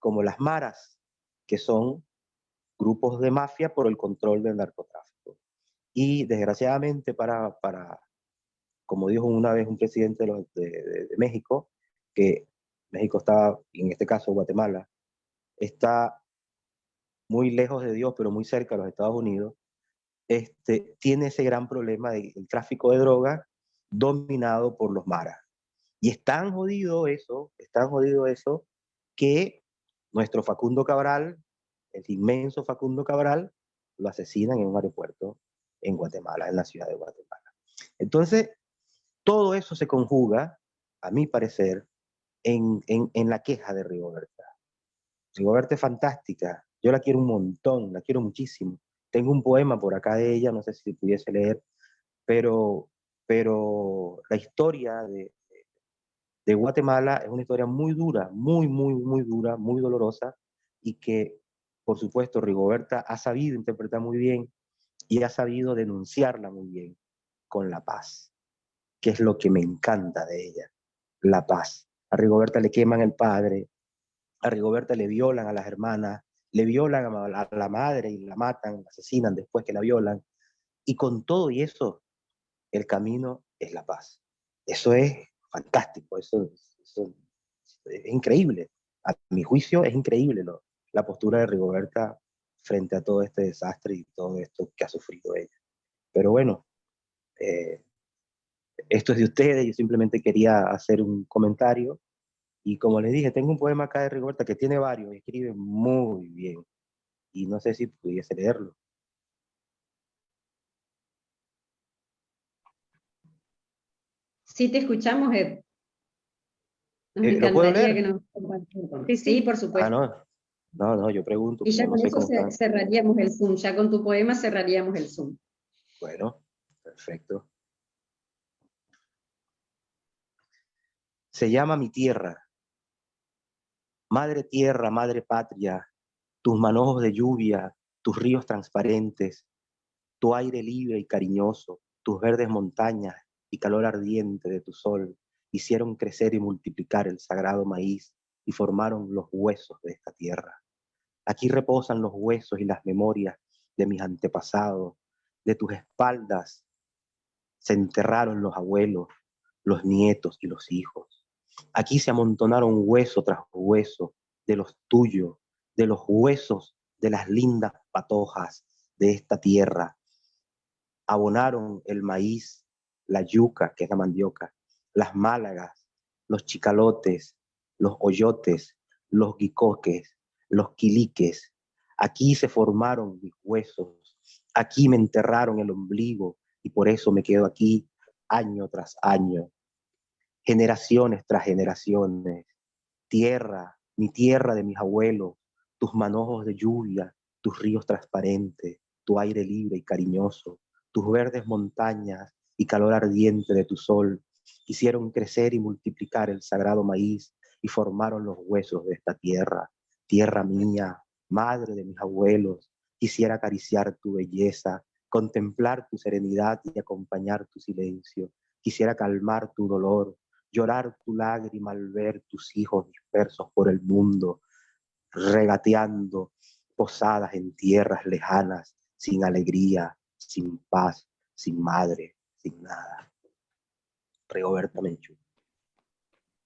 Speaker 5: como las maras, que son grupos de mafia por el control del narcotráfico. Y desgraciadamente como dijo una vez un presidente de México, que México está, en este caso Guatemala, está muy lejos de Dios, pero muy cerca de los Estados Unidos, tiene ese gran problema del tráfico de drogas dominado por los maras. Y es tan jodido eso, que nuestro Facundo Cabral, el inmenso Facundo Cabral, lo asesinan en un aeropuerto en Guatemala, en la ciudad de Guatemala. Entonces, todo eso se conjuga, a mi parecer, en la queja de Rigoberta. Rigoberta es fantástica, yo la quiero un montón, la quiero muchísimo. Tengo un poema por acá de ella, no sé si pudiese leer, pero la historia de Guatemala es una historia muy dura, muy dura, muy dolorosa, y que, por supuesto, Rigoberta ha sabido interpretar muy bien y ha sabido denunciarla muy bien con la paz, que es lo que me encanta de ella, la paz. a Rigoberta le queman el padre, a Rigoberta le violan a las hermanas, le violan a la madre y la matan, la asesinan después que la violan, y con todo y eso, el camino es la paz. Eso es fantástico, eso es increíble. A mi juicio es increíble la postura de Rigoberta frente a todo este desastre y todo esto que ha sufrido ella. Pero bueno, esto es de ustedes, yo simplemente quería hacer un comentario. Y como les dije, tengo un poema acá de Rigoberta que tiene varios, escribe muy bien. Y no sé si pudiese leerlo.
Speaker 3: Sí, te escuchamos, Ed. Nos
Speaker 5: ¿Lo puedo
Speaker 3: encantaría que
Speaker 5: leer?
Speaker 3: nos compartieras.
Speaker 4: Sí,
Speaker 3: Sí,
Speaker 4: sí.
Speaker 3: por
Speaker 5: Ah,
Speaker 3: supuesto.
Speaker 5: no, yo pregunto,
Speaker 3: Y ya
Speaker 5: como no
Speaker 3: con
Speaker 5: sé
Speaker 3: eso
Speaker 5: cómo están.
Speaker 3: cerraríamos el Zoom, ya con tu poema cerraríamos el Zoom.
Speaker 5: Bueno, perfecto. Se llama Mi Tierra. Madre tierra, madre patria, tus manojos de lluvia, tus ríos transparentes, tu aire libre y cariñoso, tus verdes montañas y calor ardiente de tu sol, hicieron crecer y multiplicar el sagrado maíz y formaron los huesos de esta tierra. Aquí reposan los huesos y las memorias de mis antepasados, de tus espaldas se enterraron los abuelos, los nietos y los hijos. Aquí se amontonaron hueso tras hueso de los tuyos, de los huesos de las lindas patojas de esta tierra. Abonaron el maíz, la yuca, que es la mandioca, las málagas, los chicalotes, los hoyotes, los guicoques, los quiliques. Aquí se formaron mis huesos, aquí me enterraron el ombligo y por eso me quedo aquí año tras año, generaciones tras generaciones. Tierra, mi tierra de mis abuelos, tus manojos de lluvia, tus ríos transparentes, tu aire libre y cariñoso, tus verdes montañas y calor ardiente de tu sol, hicieron crecer y multiplicar el sagrado maíz y formaron los huesos de esta tierra. Tierra mía, madre de mis abuelos, quisiera acariciar tu belleza, contemplar tu serenidad y acompañar tu silencio. Quisiera calmar tu dolor, llorar tu lágrima al ver tus hijos dispersos por el mundo, regateando posadas en tierras lejanas, sin alegría, sin paz, sin madre, sin nada. Rigoberta Menchú.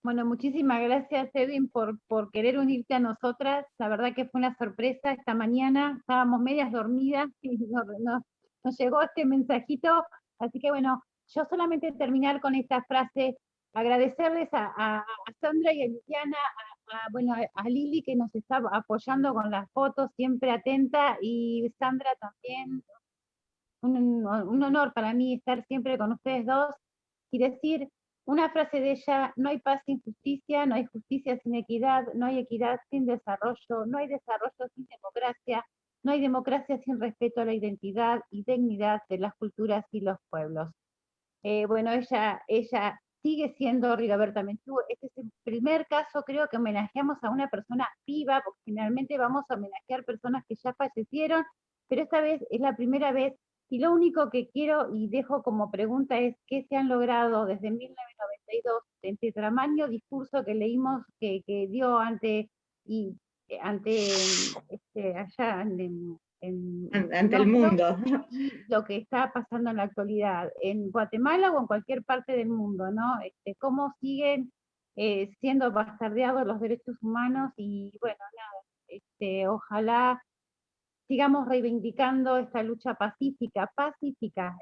Speaker 2: Bueno, muchísimas gracias, Edwin, por querer unirte a nosotras. La verdad que fue una sorpresa esta mañana. Estábamos medias dormidas y nos llegó este mensajito. Así que bueno, yo solamente terminar con esta frase, agradecerles a Sandra y a Liliana, bueno, a Lili que nos está apoyando con las fotos, siempre atenta, y Sandra también. Un honor para mí estar siempre con ustedes dos y decir una frase de ella: no hay paz sin justicia, no hay justicia sin equidad, no hay equidad sin desarrollo, no hay desarrollo sin democracia, no hay democracia sin respeto a la identidad y dignidad de las culturas y los pueblos. Bueno, ella sigue siendo Rigoberta Menchú. Este es el primer caso, creo, que homenajeamos a una persona viva, porque generalmente vamos a homenajear personas que ya fallecieron, pero esta vez es la primera vez. Y lo único que quiero y dejo como pregunta es: ¿qué se han logrado desde 1992 en este tamaño discurso que leímos que dio ante allá
Speaker 4: Ante el mundo?
Speaker 2: y lo que está pasando en la actualidad en Guatemala o en cualquier parte del mundo, ¿no? Cómo siguen siendo bastardeados los derechos humanos y bueno, nada, ojalá sigamos reivindicando esta lucha pacífica,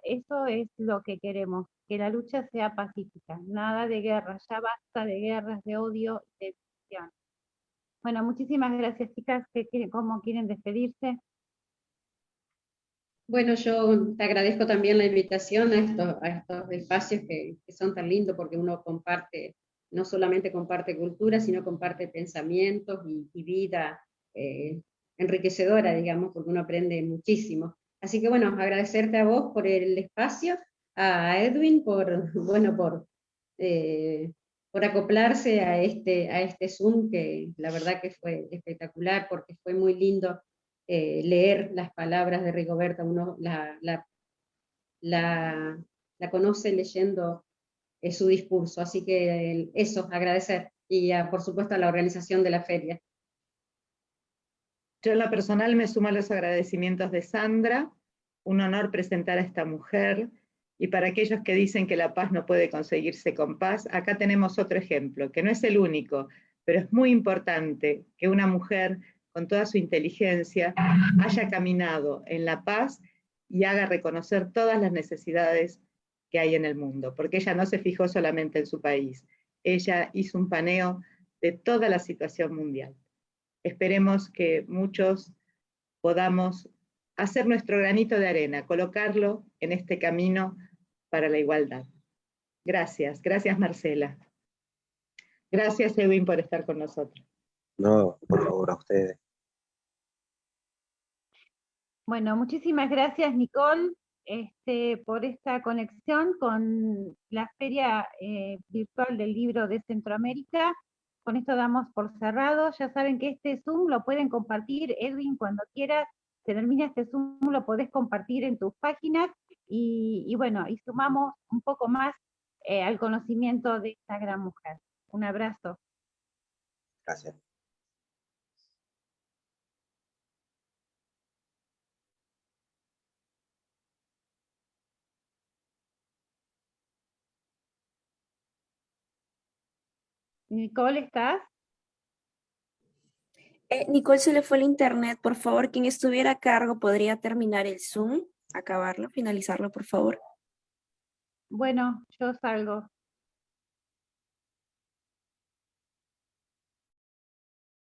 Speaker 2: eso es lo que queremos, que la lucha sea pacífica, nada de guerra, ya basta de guerras, de odio, de división. Bueno, muchísimas gracias, chicas. ¿Cómo quieren despedirse?
Speaker 3: Bueno, yo te agradezco también la invitación a estos espacios que son tan lindos, porque uno comparte, no solamente comparte cultura, sino comparte pensamientos y vida enriquecedora, digamos, porque uno aprende muchísimo. Así que bueno, agradecerte a vos por el espacio, a Edwin bueno, por acoplarse a este Zoom, que la verdad que fue espectacular, porque fue muy lindo leer las palabras de Rigoberta. Uno la conoce leyendo su discurso, así que eso, agradecer. y por supuesto a la organización de la feria.
Speaker 4: Yo en lo personal me sumo a los agradecimientos de Sandra, un honor presentar a esta mujer, y para aquellos que dicen que la paz no puede conseguirse con paz, acá tenemos otro ejemplo, que no es el único, pero es muy importante que una mujer con toda su inteligencia haya caminado en la paz y haga reconocer todas las necesidades que hay en el mundo, porque ella no se fijó solamente en su país, ella hizo un paneo de toda la situación mundial. Esperemos que muchos podamos hacer nuestro granito de arena, colocarlo en este camino para la igualdad. Gracias, gracias Marcela. Gracias Edwin por estar con nosotros.
Speaker 5: No, por favor, a ustedes.
Speaker 2: Bueno, muchísimas gracias Nicole por esta conexión con la Feria Virtual del Libro de Centroamérica. Con esto damos por cerrado. Ya saben que este Zoom lo pueden compartir, Edwin, cuando quieras. Se termina este Zoom, lo podés compartir en tus páginas y bueno, y sumamos un poco más al conocimiento de esta gran mujer. Un abrazo.
Speaker 5: Gracias.
Speaker 2: Nicole, ¿estás?
Speaker 6: Nicole, se le fue el internet. Por favor, quien estuviera a cargo podría terminar el Zoom, acabarlo, finalizarlo, por favor.
Speaker 2: Bueno, yo salgo.